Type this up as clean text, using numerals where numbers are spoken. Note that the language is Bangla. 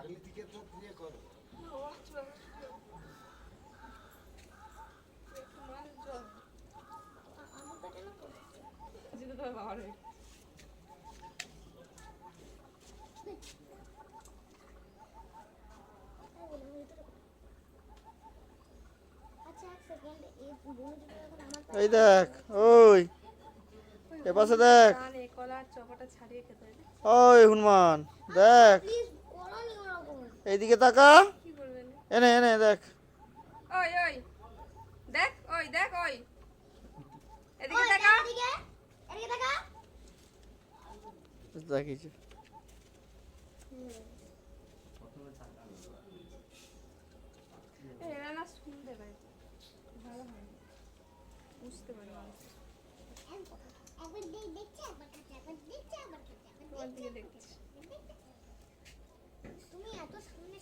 আগলি থেকে তো দিয়ে করো এই দেখ ওই এপাশে দেখ ওই হনুমান দেখ এইদিকে তাকা এনে এনে দেখ ওই ওই দেখ ওই দেখ ওই এদিকে তাকা দেখিস এরা না শুনতে পায় ভালো হয় বুঝতে পারে মানুষ তোমার দিকে দেখছি তুমি এত সামনে